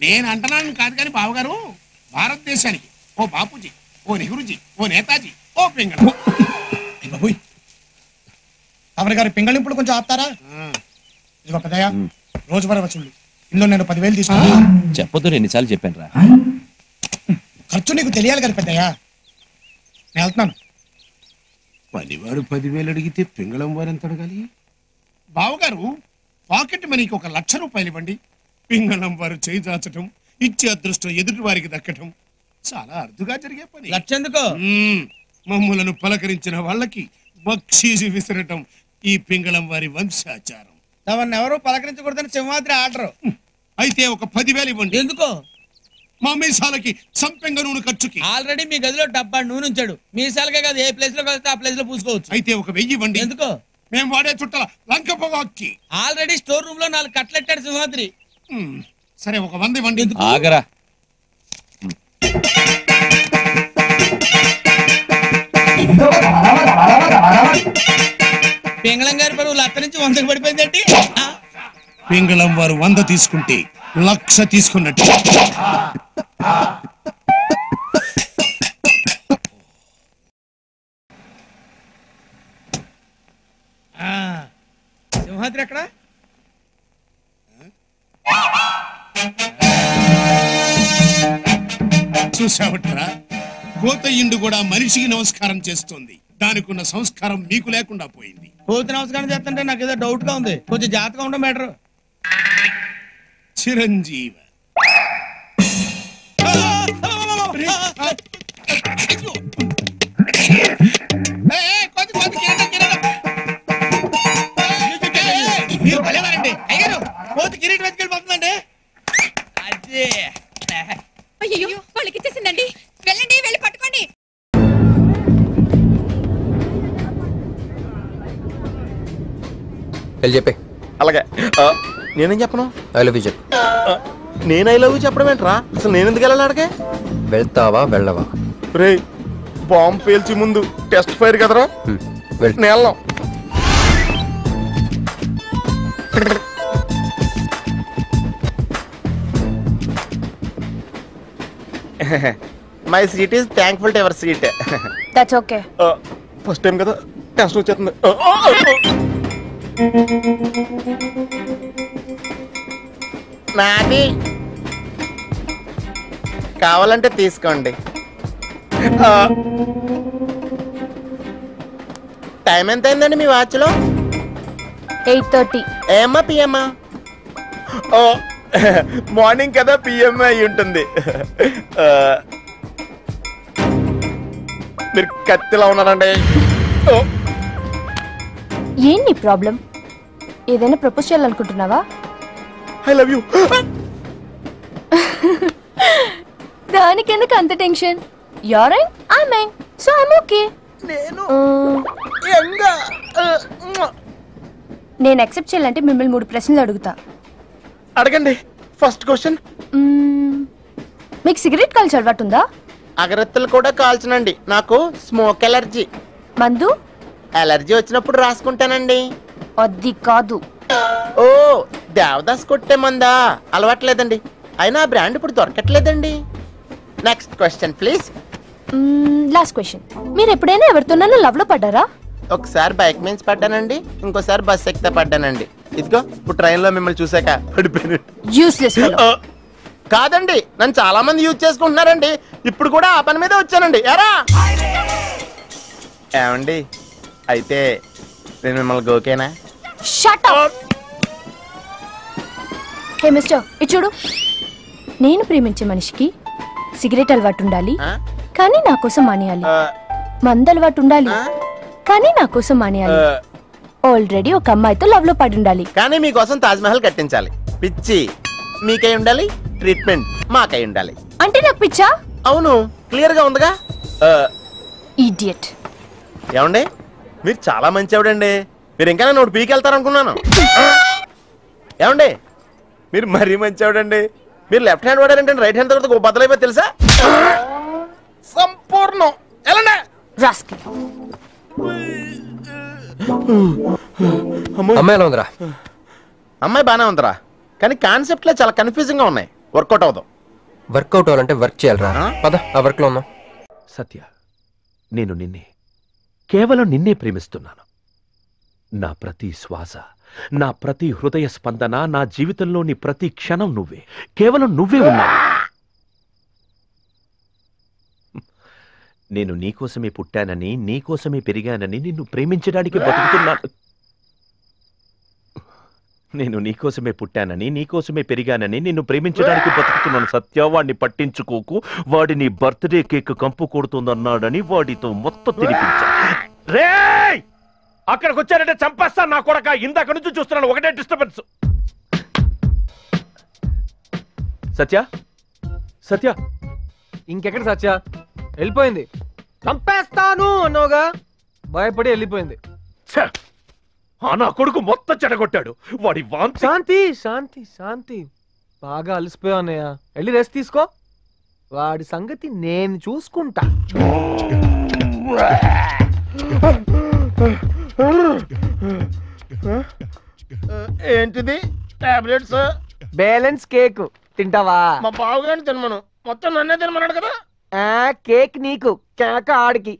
నేను అంటున్నాను కాదు కానీ బావగారు, భారతదేశానికి ఓ బాపూజీ, ఓ నెహ్రూజీ, ఓ నేతాజీ, ఓ పింగళ. బాబోయ్, తమరి గారి పింగళింపులు కొంచెం ఆపుతారా? ఇదిగో పెద్దయ్య, రోజువారీ వసూళ్ళు ఇందులో నేను 10,000 తీసుకున్నా. చెప్పొద్దు, ఎన్నిసార్లు చెప్పాను రా. ఖర్చు నీకు తెలియాలి కదా పెద్దయ్య. నేను వెళ్తున్నాను. పనివాడు 10,000 అడిగితే పింగళం వారు ఎంత అడగాలి? బావగారు, పాకెట్ మనీకి 1,00,000 రూపాయలు ఇవ్వండి. పింగళం వారు చేయి దాచటం, ఇచ్చే అదృష్టం ఎదుటి వారికి దక్కటం చాలా అరుదుగా జరిగే పని. లక్షెందుకో? మమ్ములను పలకరించిన వాళ్ళకి బక్షీసు విసరటం ఈ పింగళం వారి వంశాచారం. తమను ఎవరు పలకరించకూడదని సింహాద్రి ఆర్డర్. అయితే 10,000 ఇవ్వండి. ఎందుకో? మా మీసాలకి సంపెంగ నూనె ఖర్చుకి. ఆల్రెడీ మీ గదిలో డబ్బా నూనె ఉంచాడు. మీసాలకే కాదు, ఏ ప్లేస్ లో కలిస్తే ఆ ప్లేస్ లో పూసుకోవచ్చు. అయితే 1,000 ఇవ్వండి. ఎందుకో? మేము వాడే చుట్టల లంక పొగాక్కి. ఆల్రెడీ స్టోర్ రూమ్ లో 4 కట్లెట్టాడు సింహాద్రి. సరే 100 ఇవ్వండి. ఆగరా. పింగళం గారి పరువు 1,00,000 నుంచి 100కి పడిపోయిందంటే పింగళం వారు 100 తీసుకుంటే 1,00,000 తీసుకున్నట్టు. సింహాద్రి ఎక్కడ? చూసావట్రా, కోతయ్యుండు కూడా మనిషికి నమస్కారం చేస్తుంది. దానికున్న సంస్కారం మీకు లేకుండా పోయింది. కోతి నమస్కారం చేస్తుంటే నాకు ఏదో డౌట్ గా ఉంది. కొంచెం జాగ్రత్తగా ఉండడం బెటర్. చిరంజీవి మీరు భలేవారండి. అయ్యారు కోతి కిరీటం వెతికెళ్ళిపోతుందండి. అదే అయ్యో, వాళ్ళకి ఇచ్చేసిందండి. వెళ్ళండి, వెళ్ళి పట్టుకోండి. వెళ్ళి చెప్పే. అలాగే. నేనేం చెప్పను? ఐ లవ్ యూ చెప్పు. నేను ఐ లవ్ యూ చెప్పడం ఏంట్రా? అసలు నేను ఎందుకు వెళ్ళాలి అడిగే? వెళ్తావా వెళ్ళవా? రే, బాంబు పేల్చి ముందు టెస్ట్ ఫైర్ కదరా. నేను వెళ్ళాం. My seat is thankful to ever seat. That's okay. First time కదా, టెస్ట్ వచ్చేస్తుంది. నాది కావాలంటే తీసుకోండి. టైం ఎంత అయిందండి మీ వాచ్లో? 8:30. ఏమ్మా పిఎమ్మా? ఓ, మార్నింగ్ కదా, పిఎం అయి ఉంటుంది. మీరు కత్తిలా ఉన్నారండి. ఏంటి ప్రాబ్లం? ఏదైనా ప్రపోజ్ చేయాలనుకుంటున్నావా? I love you. దానికి ఎందుకు అంత tension? You're young, I young, so I'm okay. నేను యాక్సెప్ట్ చేయాలంటే మిమ్మల్ని 3 ప్రశ్నలు అడుగుతా. అడగండి. ఫస్ట్ క్వశ్చన్, మీకు సిగరెట్ కాల్చే అలవాటు ఉందా? అగరత్తులు కూడా కాల్చనండి. నాకు స్మోక్ ఎలర్జీ. మందు? ఎలర్జీ వచ్చినప్పుడు రాసుకుంటానండి. అది కాదు. ఓ, దేవదాస్ కొట్టే మందా? అలవాట్లేదండి. అయినా ఆ బ్రాండ్ ఇప్పుడు దొరకట్లేదండి. Next question please. Last question, మీరు ఎప్పుడైనా ఎవరితోనైనా లవ్ లో పడ్డారా? ఒకసారి బైక్ మీద పడ్డానండి, ఇంకోసారి బస్ ఎక్కితే పడ్డానండి. ఇదిగో ఇప్పుడు ట్రైన్ లో మిమ్మల్ని చూసాక పడిపోయాను. యూస్లెస్ కాదండి, నన్ను చాలా మంది యూజ్ చేసుకుంటున్నారండి. ఇప్పుడు కూడా ఆ పని మీద వచ్చానండి. ఎరా ఏమండి, అయితే నేను మిమ్మల్ని గోకేనా? Shut up. హే మిస్టర్, ఇటు చూడు. నేను ప్రేమించే మనిషికి సిగరెట్ అలవాటు ఉండాలి, కానీ నా కోసం మానేయాలి. మందు అలవాటు ఉండాలి, కానీ నా కోసం మానేయాలి. ఆల్రెడీ ఒక అమ్మాయితో లవ్ లో పడి ఉండాలి, కానీ మీకోసం తాజ్ మహల్ కట్టించాలి. పిచ్చి మీకై ఉండాలి, ట్రీట్మెంట్ మాకై ఉండాలి. అంటే నాకు పిచ్చా? అవును, క్లియర్ గా ఉందిగా. ఇడియట్. ఏమండి, మీరు చాలా మంచివాడండి. మీరు ఇంకా నన్ను పీకెళ్తారనుకున్నాను. ఏమండి, మీరు మరీ మంచివాడండి. మీరు లెఫ్ట్ హ్యాండ్ వాడారంటే రైట్ హ్యాండ్ తర్వాత బదులైపోయి తెలుసా? సంపూర్ణం. ఎలాండి అమ్మాయి ఎలా ఉందిరా? అమ్మాయి బానే ఉందిరా, కానీ కాన్సెప్ట్ లో చాలా కన్ఫ్యూజింగ్ గా ఉన్నాయి. వర్కౌట్ అవుదాం. వర్కౌట్ అవ్వాలంటే వర్క్ చేయాలరా. పద ఆ వర్క్ లో ఉన్నాం. సత్య, నేను కేవలం నిన్నే ప్రేమిస్తున్నాను. నా ప్రతి శ్వాస, నా ప్రతి హృదయ స్పందన, నా జీవితంలోని ప్రతి క్షణం నువ్వే, కేవలం నువ్వే ఉన్నావు. నేను నీకోసమే పుట్టానని, నీకోసమే పెరిగానని, నిన్ను ప్రేమించడానికి బతుకుతున్నాను. నేను నీకోసమే పుట్టానని, నీకోసమే పెరిగానని, నిన్ను ప్రేమించడానికి బతుకుతున్నాను. సత్య, వాడిని పట్టించుకోకు. వాడి నీ బర్త్డే కేక్ కంపు కొడుతుందన్నాడని వాడితో మొత్తం తినిపించా. రేయ్, అక్కడికి వచ్చారంటే చంపేస్తాను నా కొడక. ఇందాక నుంచి చూస్తున్నాను, ఒకటే డిస్టర్బెన్స్. సత్య, సత్య, ఇంకెక్కడ సత్య? వెళ్ళిపోయింది. చంపేస్తాను అన్నోగా, భయపడి వెళ్ళిపోయింది. నా కొడుకు మొత్తం చెడగొట్టాడు. వాడి వాంతి. శాంతి శాంతి శాంతి, బాగా అలసిపోయా అన్నయ్య, వెళ్ళి రెస్ట్ తీసుకో. వాడి సంగతి నేను చూసుకుంటా. ఏంటిది? టాబ్లెట్స్? బ్యాలెన్స్ కేక్ తింటావా? మా బావగారిని తినమను. మొత్తం నన్నే తినమన్నాడు కదా. కేక్ నీకు, కేక ఆడికి.